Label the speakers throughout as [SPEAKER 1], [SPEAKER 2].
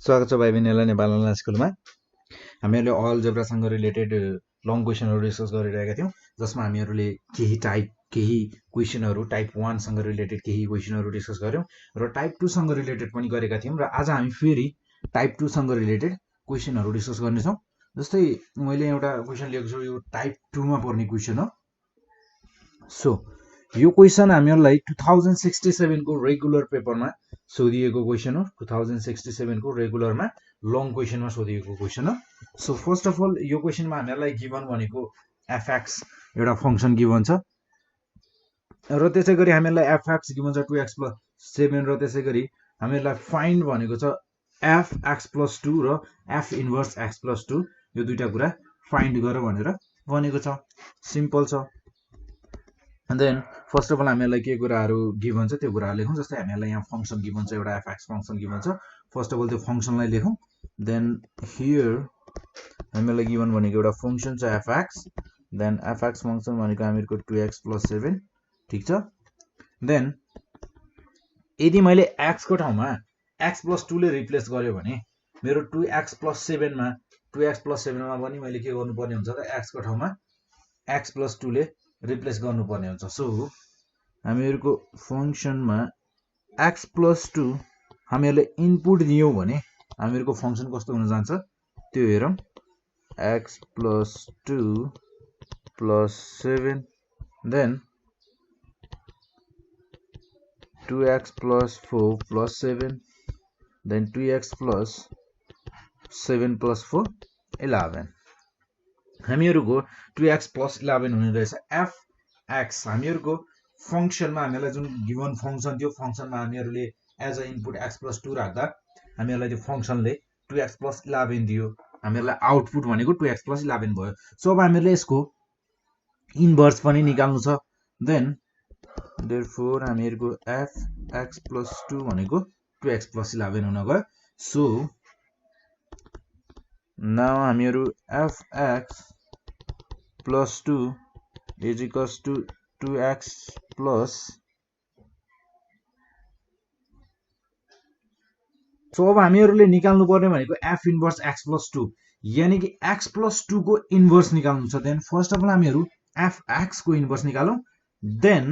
[SPEAKER 1] स्वागत छ भाइ बहिनीहरुलाई नेपाल अनलाइन स्कुलमा। हामीहरुले अलजेब्रासँग रिलेटेड लङ क्वेशनहरु डिस्कस गरिरहेका थियौं, जसमा हामीहरुले केही क्वेशनहरु टाइप 1 सँग रिलेटेड केही क्वेशनहरु डिस्कस गर्यौं र टाइप 2 सँग रिलेटेड पनि गरेका थियौं र आज हामी फेरि टाइप 2 सँग रिलेटेड क्वेशनहरु डिस्कस गर्ने छौं। जस्तै मैले एउटा क्वेशन लिएको छु, यो टाइप 2 मा पर्ने क्वेशन हो। सो यो क्वेशन हामीहरुलाई 2067 को रेगुलर पेपरमा सोधिएको क्वेशन हो। 2067 को रेगुलरमा लङ क्वेशनमा सोधिएको क्वेशन हो। सो फर्स्ट अफ अल यो क्वेशनमा हामीहरुलाई गिवन भनेको fx एउटा फंक्सन गिवन छ र त्यसैगरी हामीहरुलाई fx गिवन छ 2x + 7 र त्यसैगरी हामीहरुलाई फाइन्ड भनेको छ fx + 2 र f इन्भर्स x + 2 यो दुईटा कुरा फाइन्ड गर भनेर भनेको छ। सिम्पल छ। And then first of all हामीहरुलाई के कुराहरु गिवन छ त्यो कुराहरु लेखौं। जस्तै हामीहरुलाई यहाँ फंक्सन गिवन छ, एउटा fx फंक्सन गिवन छ। फर्स्ट अफ अल त्यो फंक्सनलाई लेखौं। देन हियर हामीहरुलाई गिवन भनेको एउटा फंक्सन छ fx, देन fx फंक्सन भनेको हामीहरुको 2x + 7 ठीक छ। देन यदि मैले x को ठाउँमा x + 2 ले रिप्लेस गर्यो भने मेरो 2x + 7 मा 2x + 7 मा पनि मैले के गर्नुपर्ने हुन्छ त x को ठाउँमा x + 2 ले रिप्लेस गर्नुपर्ने हुन्छ। सो हामीहरुको फंक्सनमा x + 2 हामीहरुले इनपुट दियौं भने हामीहरुको फंक्सन कस्तो हुन जान्छ त्यो हेरौं। x + 2 + 7 then 2x + 4 + 7 then 2x + 7 + 4 11 हामीहरुको 2x + 11 हुने रहेछ fx। हामीहरुको फंक्सनमा हामीहरुलाई जुन गिवन फंक्सन थियो, फंक्सनमा हामीहरुले एज अ इनपुट x + 2 राख्दा हामीहरुलाई त्यो फंक्सनले 2x + 11 दियो। हामीहरुलाई आउटपुट भनेको 2x + 11 भयो। सो अब हामीहरुले यसको इन्भर्स पनि निकाल्नु छ। देन देयरफोर हामीहरुको fx + 2 भनेको 2x + 11 हुन गयो। सो नाउ हामीहरु fx + 2 = 2x + सो अब हामीहरुले निकाल्नु पर्ने भनेको f इन्भर्स x + 2 यानी कि x + 2 को इन्भर्स निकाल्नु छ। देन फर्स्ट अफ अल हामीहरु fx को इन्भर्स निकालौं। देन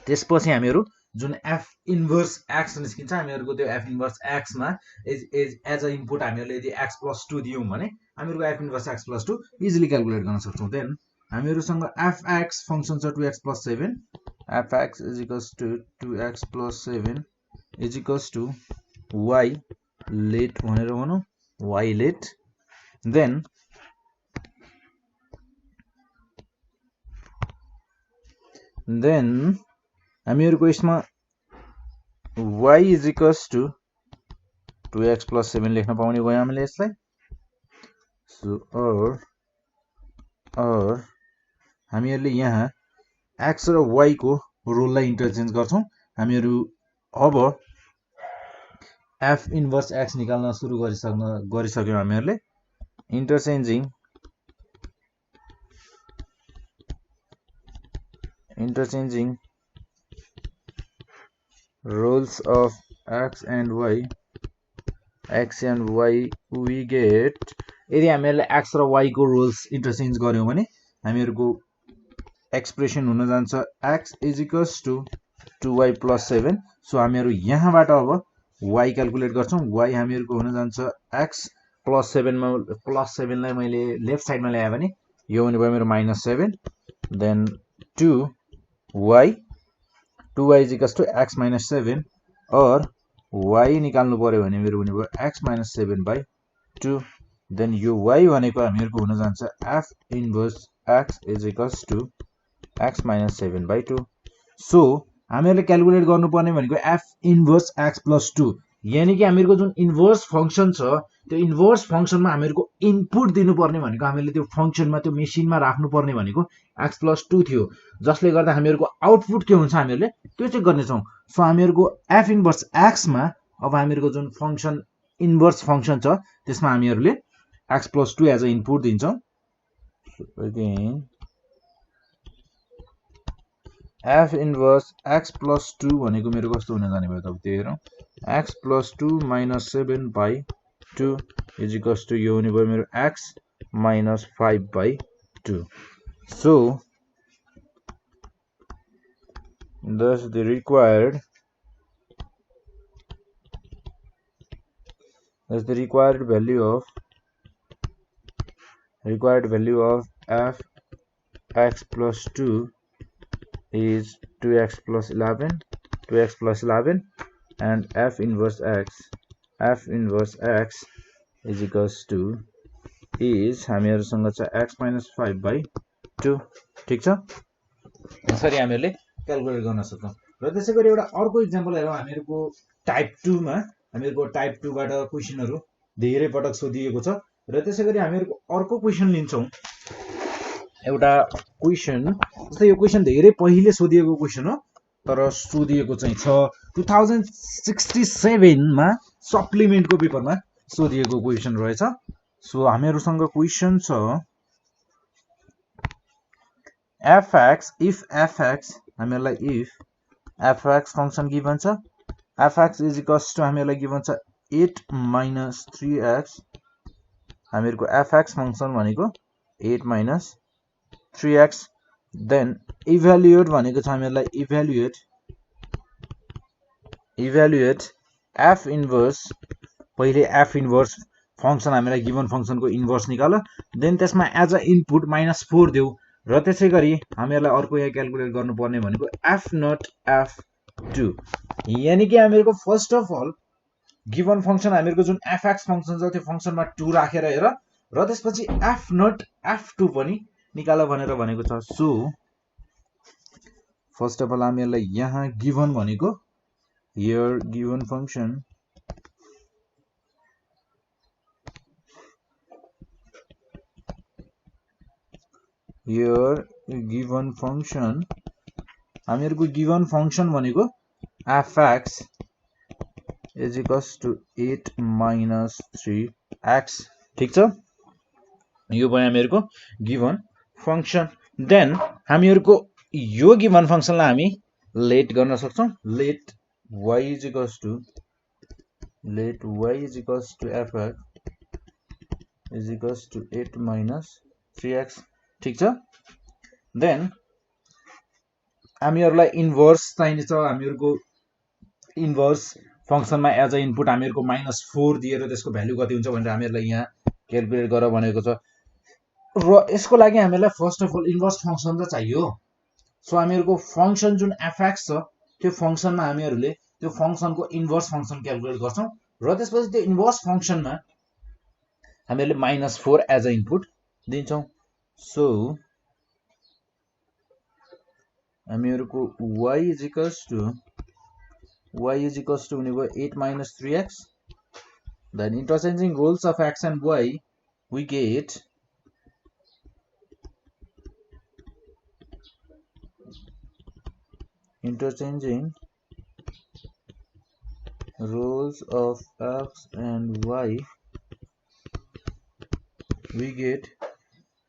[SPEAKER 1] त्यसपछि हामीहरु जुन f इन्भर्स x निस्किन्छ हामीहरुको त्यो f इन्भर्स x मा एज अ इनपुट हामीहरुले यदि x + 2 दियौं भने हामीहरुको f inverse x + 2 easily calculate गर्न सक्छौं। देन हामीहरुसँग fx फंक्सन छ 2x + 7 fx = 2x + 7 = y late भनेर भनौं y लेट। देन हामीहरुको यसमा y = 2x + 7 लेख्न पाउने भयो हामीले यसलाई। सो और हामीहरुले यहाँ x र y को रोललाई इन्टरचेन्ज गर्छौं। हामीहरु अब f इन्भर्स x निकाल्न सुरु गरिसक्यौं। हामीहरुले इन्टरचेन्जिङ roles of x and y we get। यदि हामीहरुले x र y को रोल्स इन्टरचेन्ज गर्यौं भने हामीहरुको एक्सप्रेसन हुन जान्छ x = 2y + 7। सो हामीहरु यहाँबाट अब y क्याल्कुलेट गर्छौं। y हामीहरुको हुन जान्छ x + 7 मा +7 लाई मैले लेफ्ट साइडमा ल्याए भने यो हुने भयो मेरो -7 देन 2y = x - 7 और y निकाल्नु पर्यो भने मेरो हुने भयो x - 7/2 देन यो y भनेको हामीहरुको हुन जान्छ f inverse x = x - 7/2। So हामीहरुले क्याल्कुलेट गर्नुपर्ने भनेको f इन्भर्स x + 2 यानी कि हामीहरुको जुन इन्भर्स फंक्सन छ त्यो इन्भर्स फंक्सनमा हामीहरुको इनपुट दिनुपर्ने भनेको हामीले त्यो फंक्सनमा त्यो मेसिनमा राख्नु पर्ने भनेको x + 2 थियो, जसले गर्दा हामीहरुको आउटपुट के हुन्छ हामीहरुले त्यो चेक गर्ने छौं। सो हामीहरुको f इन्भर्स x मा अब हामीहरुको जुन फंक्सन इन्भर्स फंक्सन छ त्यसमा हामीहरुले x + 2 एज अ इनपुट दिन्छौं। अगेन f इन्भर्स x + 2 भनेको मेरो कस्तो हुन जाने भयो त त्यो हेरौं। x plus 2 minus 7 by 2 is equals to यो हुने भयो मेरो x minus 5 by 2. So thus the required value of f x plus 2 is 2x plus 11 and f inverse x is equals to is हामीहरुसँग छ x minus 5 by 2. ठीक छ, यसरी हामीहरुले calculate गर्न सक्छौं। र त्यसैगरी एउटा अर्को एक्जाम्पल हेरौं। हामीहरुको टाइप 2 मा हामीहरुको टाइप 2 बाट क्वेशनहरु धेरै पटक सोधिएको छ र त्यसैगरी हामीहरुको अर्को क्वेशन लिन्छौं। एउटा क्वेशन जस्तै यो क्वेशन धेरै पहिले सोधिएको क्वेशन हो तर सोधिएको चाहिँ छ 2067 मा सप्लिमेन्टको पेपरमा सोधिएको क्वेशन रहेछ। सो हामीहरुसँग क्वेशन छ fx if fx हामीहरुलाई if fx फंक्शन गिभन छ fx is equals to हामीहरुलाई गिभन छ 8 minus 3x हामीहरुको fx फंक्शन भनेको 8 minus 3x then evaluate भनेको छ हामीहरुलाई evaluate f inverse पहिले f inverse फंक्शन हामीलाई गिभन फंक्शन को इन्भर्स निकाल देन त्यसमा एज अ इनपुट -4 देऊ र त्यसैगरी हामीहरुलाई अर्को यहाँ क्याल्कुलेट गर्नुपर्ने भनेको f नट f2 यानी कि हामीहरुको first of all given function हामीहरुको जुन fx फंक्शन छ त्यो फंक्शनमा 2 राखेर हेर र त्यसपछि f नट f2 पनि निकाल भनेर भनेको छ। सो फर्स्ट अफ अल हामीहरुलाई यहाँ गिभन भनेको here given function हामीहरुको गिभन फंक्शन भनेको fx is equals to 8 minus 3x ठीक छ, यो भयो हामीहरुको गिभन फंक्शन। देन हामीहरुको यो गिभन फंक्शनलाई हामी लेट गर्न सक्छौं। Let y is equals to fx is equals to 8 minus 3x ठीक छ। देन हामीहरुलाई इन्भर्स चाहिन्छ। हामीहरुको इन्भर्स फंक्शनमा एज अ इनपुट हामीहरुको -4 दिएर त्यसको भ्यालु कति हुन्छ भनेर हामीहरुलाई यहाँ क्याल्कुलेट गर भनेको छ र यसको लागि हामीहरुलाई first of all inverse function त चाहियो। सो हामीहरुको फंक्शन जुन fx छ त्यो फंक्शनमा हामीहरुले त्यो फंक्शनको इन्भर्स फंक्शन क्याल्कुलेट गर्छौं र त्यसपछि त्यो इन्भर्स फंक्शनमा हामीहरुले -4 एज अ इनपुट दिन्छौं। सो हामीहरुको y is equals to हुने भयो 8 minus 3x then interchanging roles of x and y we get interchanging roles of x and y we get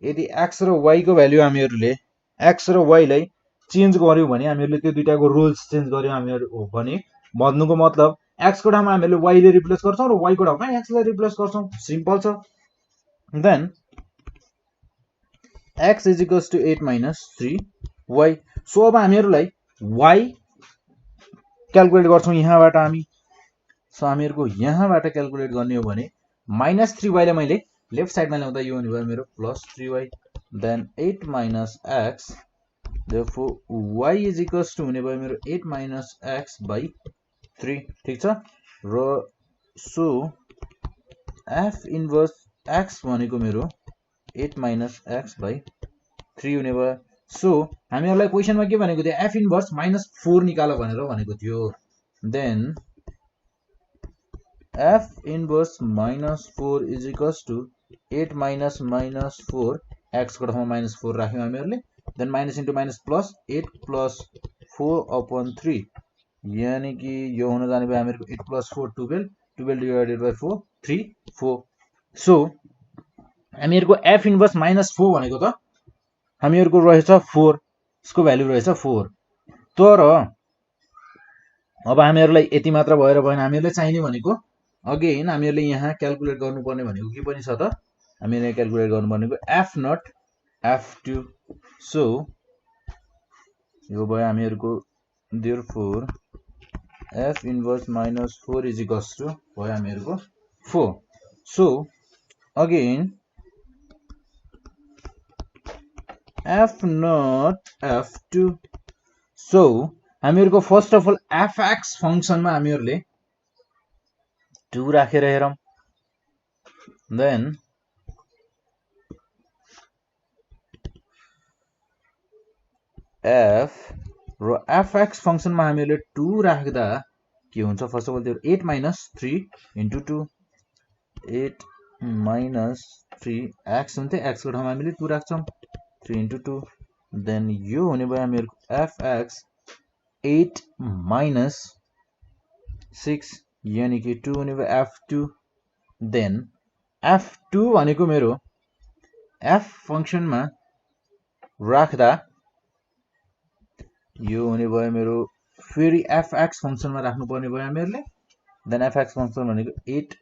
[SPEAKER 1] यदि x र y को भ्यालु हामीहरुले x र y लाई change गर्यौं भने हामीहरुले त्यो दुईटाको रोल्स चेन्ज गर्यौं हामीहरु हो भने भन्नुको मतलब x को ठाउँमा हामीहरुले y ले रिप्लेस गर्छौं र y को ठाउँमा x ले रिप्लेस गर्छौं, सिम्पल छ। Then x is equals to 8 minus 3y so अब हामीहरुलाई y क्याल्कुलेट गर्छौं यहाँबाट हामी। सो हामीहरुको यहाँबाट क्याल्कुलेट गर्ने हो भने -3y लाई मैले लेफ्ट साइडमा ल्याउँदा यो हुने भयो मेरो +3y then 8 minus x therefore y is equals to हुने भयो मेरो 8 minus x by 3 ठीक छ र सो f इन्भर्स x भनेको मेरो 8 minus x by 3 हुने भयो। सो हामीहरुलाई क्वेशनमा के भनेको थियो f इन्भर्स -4 निकाल भनेर भनेको थियो। Then f inverse -4 is equals to 8 minus -4 x को ठाउँमा -4 राख्यौं हामीहरुले then minus into minus plus 8 plus 4 upon 3 यानी कि यो हुन जाने भयो हामीहरुको 8 plus 4 12 divided by 4 3 4 सो हामीहरुको f इन्भर्स -4 भनेको त हामीहरुको रहेछ 4 यसको भ्यालु रहेछ 4 तर अब हामीहरुलाई यति मात्र भएर भएन हामीहरुलाई चाहिने भनेको अगेन हामीहरुले यहाँ क्याल्कुलेट गर्नुपर्ने भनेको के पनि छ त हामीले क्याल्कुलेट गर्नुपर्नेको f0 f2 सो यो भयो हामीहरुको therefore f inverse minus 4 is equals to भयो हामीहरुको 4 so again f0 f2 so हामीहरुको फर्स्ट अफ अल fx फंक्सनमा हामीहरुले 2 राखेर हेरौं देन f र fx फंक्सनमा हामीहरुले 2 राख्दा के हुन्छ फर्स्ट अफ अल त्यो 8 minus 3 into 2 8 minus 3 x हुन्थ्यो x को ठाउँमा हामीले 2 राख्छौं 3 into 2 देन यो हुने भयो हामीहरुको fx 8 minus 6 यानी कि 2 हुने भयो f2 देन f2 भनेको मेरो f फंक्सनमा राख्दा यो हुने भयो मेरो फेरि fx फंक्सनमा राख्नु पर्ने भयो हामीहरुले देन fx फंक्सन भनेको 8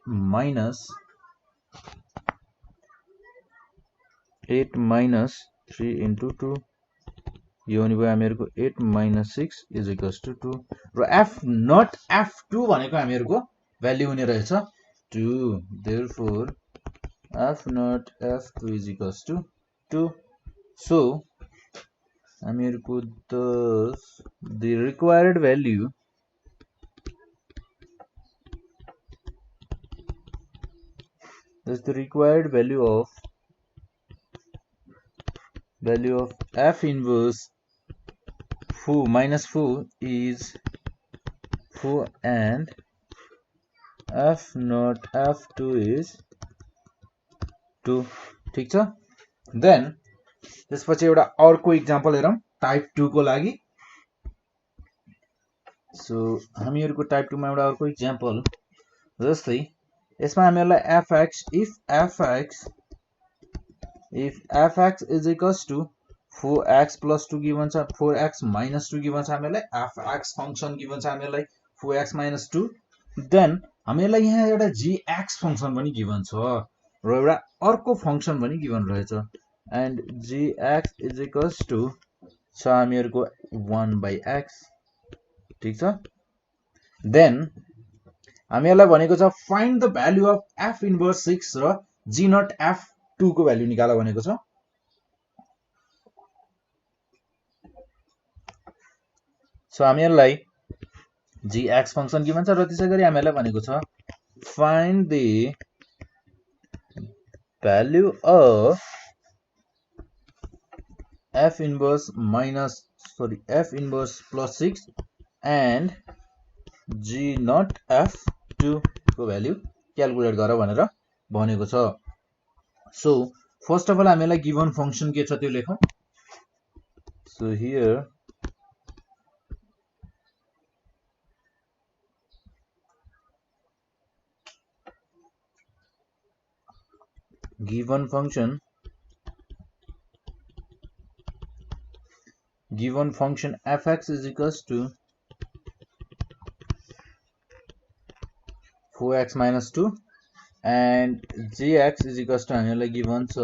[SPEAKER 1] minus 3 into 2 यो हुने भयो हामीहरुको 8 minus 6 is equals to 2 र f0 f2 भनेको हामीहरुको भ्याल्यु हुने रहेछ 2 therefore f0 f2 is equals to 2 so हामीहरुको the required value of f inverse 4 minus 4 is 4 and f0 f2 is 2 ठीक छ देन त्यसपछि एउटा अर्को एक्जाम्पल हेरौं टाइप 2 को लागि सो हामीहरुको टाइप 2 मा एउटा अर्को एक्जाम्पल जस्तै यसमा हामीहरुलाई if fx is equals to 4x plus 2 given छ 4x minus 2 given छ हामीहरुलाई fx फंक्सन given छ हामीहरुलाई 4x minus 2 देन हामीहरुलाई यहाँ एउटा gx फंक्सन पनि given छ र एउटा अर्को फंक्सन पनि given रहेछ and gx is equals to छ हामीहरुको 1 by x ठीक छ देन हामीहरुलाई भनेको छ find the value of f inverse 6 र g0 f2 को भ्यालु निकाल भनेको छ सो हामीहरुलाई gx फंक्सन गिवन छ र त्यसैगरी हामीहरुलाई भनेको छ find the value of f inverse plus 6 and g0 f2 को भ्यालु क्याल्कुलेट गर भनेर भनेको छ सो फर्स्ट अफ अल हामीलाई गिवन फंक्सन के छ त्यो लेखौं so here given function fx is equals to 4x minus 2 and gx is equals to हामीहरुलाई given छ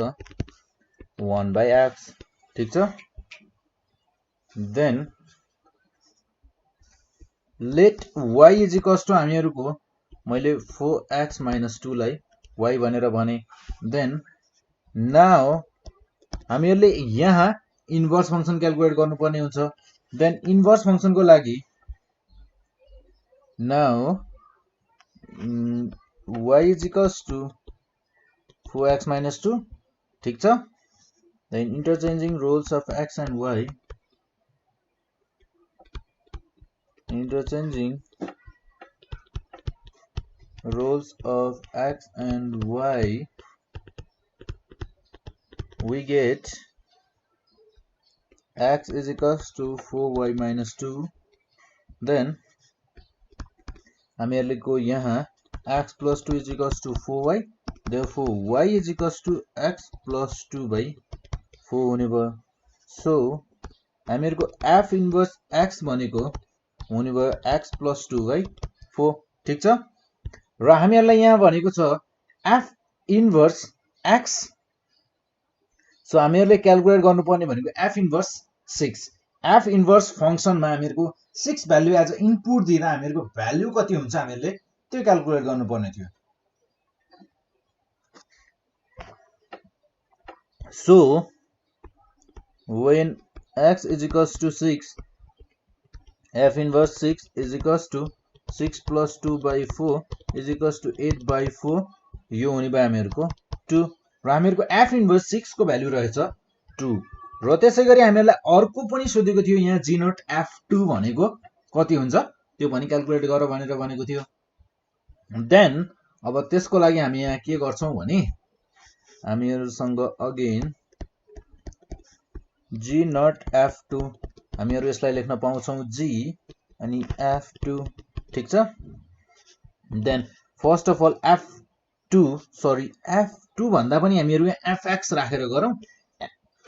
[SPEAKER 1] 1 by x ठीक छ then let y is equals to हामीहरुको मैले 4x minus 2 लाई y भनेर भने then now हामीहरुले यहाँ इन्भर्स फंक्सन क्याल्कुलेट गर्नुपर्ने हुन्छ देन इन्भर्स फंक्सन को लागि now y is equals to 4x minus 2 ठीक छ then interchanging roles of x and y we get x is equals to 4y minus 2 then हामीहरुले को यहाँ x plus 2 is equals to 4y therefore y is equals to x plus 2 by 4 हुने भयो so हामीहरुको f inverse x भनेको हुने भयो x + 2/4 ठीक छ। र हामीहरुलाई यहाँ भनेको छ f इन्भर्स x, सो हामीहरुले क्याल्कुलेट गर्नुपर्ने भनेको f इन्भर्स 6। f इन्भर्स फंक्सनमा हामीहरुको 6 भ्यालु एज अ इनपुट दिँदा हामीहरुको भ्यालु कति हुन्छ हामीहरुले त्यो क्याल्कुलेट गर्नुपर्ने थियो। So when x is equals to 6, f inverse 6 is equals to 6 plus 2/4 is equals to 8/4 यो हुने भयो हामीहरुको 2 र हामीहरुको f इन्भर्स 6 को भ्यालु रहेछ 2 र त्यसैगरी हामीहरुलाई अर्को पनि सोधेको थियो यहाँ g नट f2 भनेको कति हुन्छ त्यो पनि क्याल्कुलेट गर भनेर भनेको थियो। देन अब त्यसको लागि हामी यहाँ के गर्छौं भने हामीहरुसँग अगेन g नट f2 हामीहरु यसलाई लेख्न पाउँछौं g अनि f2 ठीक छ। Then first of all f2 भन्दा पनि हामीहरु यहाँ fx राखेर गरौँ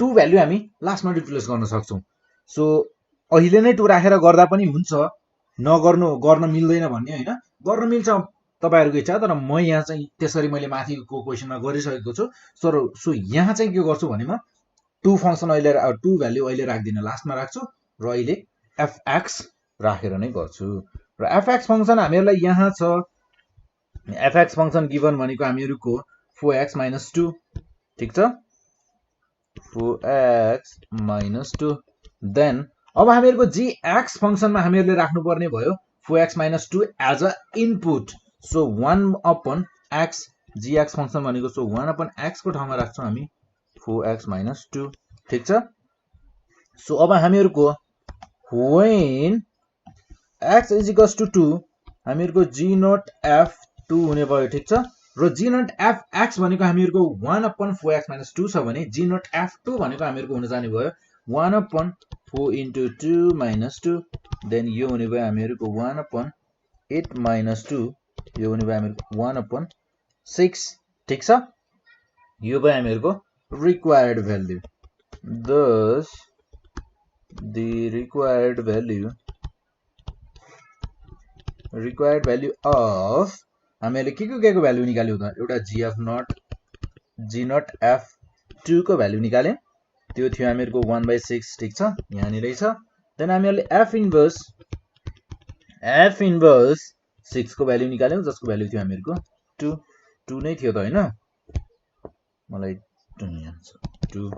[SPEAKER 1] 2 भ्यालु हामी लास्टमा रिप्लेस गर्न सक्छौं। सो अहिले नै 2 राखेर गर्दा पनि हुन्छ, गर्न मिल्दैन भन्ने हैन, गर्न मिल्छ तपाईहरुको इच्छा, तर म यहाँ चाहिँ त्यसरी मैले माथिको क्वेशनमा गरिसकेको छु। सो यहाँ चाहिँ के गर्छु भने म 2 फंक्सन अहिले 2 भ्यालु अहिले राख्दिन, लास्टमा राख्छु र अहिले fx राखेर नै गर्छु। र fx फंक्सन हामीहरुलाई यहाँ छ fx फंक्सन गिवन भनेको हामीहरुको 4x - 2 ठीक छ, 4x - 2। देन अब हामीहरुको gx फंक्सनमा हामीहरुले राख्नु पर्ने भयो 4x - 2 as a input. So 1/x gx function भनेको सो 1/x को ठाउँमा राख्छौं हामी 4x - 2 ठीक छ। सो अब हामीहरुको when x is equals to 2 हामीहरुको g नट f2 हुने भयो ठीक छ। र g नट fx भनेको हामीहरुको 1/4x - 2 छ भने g नट f2 भनेको हामीहरुको हुन जाने भयो 1/4 * 2 - 2। देन यो हुने भयो हामीहरुको 1/8 - 2 यो हुने भयो हामीहरुको 1/6 ठीक छ। यो भयो हामीहरुको required value। Thus the required value of हामीले के को भ्यालु निकाल्यौ त एउटा g नट f2 को भ्यालु निकाल्यौ, त्यो थियो हामीहरुको 1/6 ठीक छ, यहाँ नि रहेछ। देन हामीहरुले f इन्भर्स 6 को भ्यालु निकाल्यौ जसको भ्यालु थियो हामीहरुको 2 नै थियो त हैन, मलाई 2।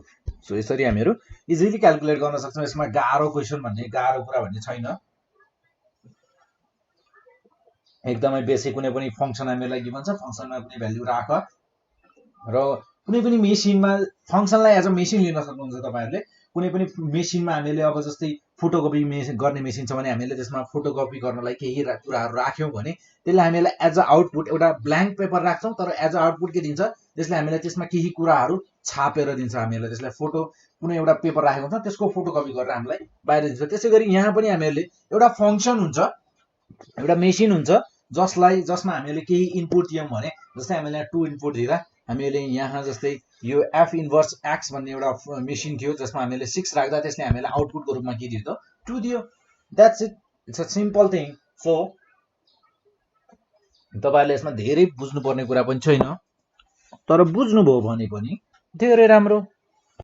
[SPEAKER 1] सो यसरी हामीहरु इजिली क्याल्कुलेट गर्न सक्छौं। यसमा गाह्रो क्वेशन भन्ने गाह्रो कुरा भन्ने छैन, एकदमै बेसिक कुनै पनि फंक्सन हामीहरुलाई गिभन छ, फंक्सनमा कुनै भ्यालु राख र कुनै पनि मेसिनमा फंक्सनलाई एज अ मेसिन लिन सक्नुहुन्छ तपाईहरुले। कुनै पनि मेसिनमा हामीले अब जस्तै फोटोकपी गर्ने मेसिन छ भने हामीले त्यसमा फोटोकपी गर्नलाई केही कुराहरु राख्यौं भने त्यसले हामीलाई एज अ आउटपुट एउटा ब्ल्याङ्क पेपर राख्छौं, तर एज अ आउटपुट के दिन्छ त्यसले हामीलाई त्यसमा केही कुराहरु छापेर दिन्छ। हामीलाई त्यसलाई फोटो कुनै एउटा पेपर राखेको हुन्छ त्यसको फोटोकपी गरेर हामीलाई बाहिर दिन्छ। त्यसैगरी यहाँ पनि हामीहरुले एउटा फंक्सन हुन्छ, एउटा मेसिन हुन्छ जसमा हामीले केही इनपुट दियौं भने जस्तै हामीले यहाँ 2 इनपुट दिँदा हामीले यहाँ जस्तै यो f इन्भर्स x भन्ने एउटा मेसिन थियो जसमा हामीले 6 राख्दा त्यसले हामीलाई आउटपुटको रूपमा के दियो त 2 दियो। That's it, it's a simple thing. So तपाईहरुले यसमा धेरै बुझ्नुपर्ने कुरा पनि छैन, तर बुझ्नुभयो भने पनि धेरै राम्रो।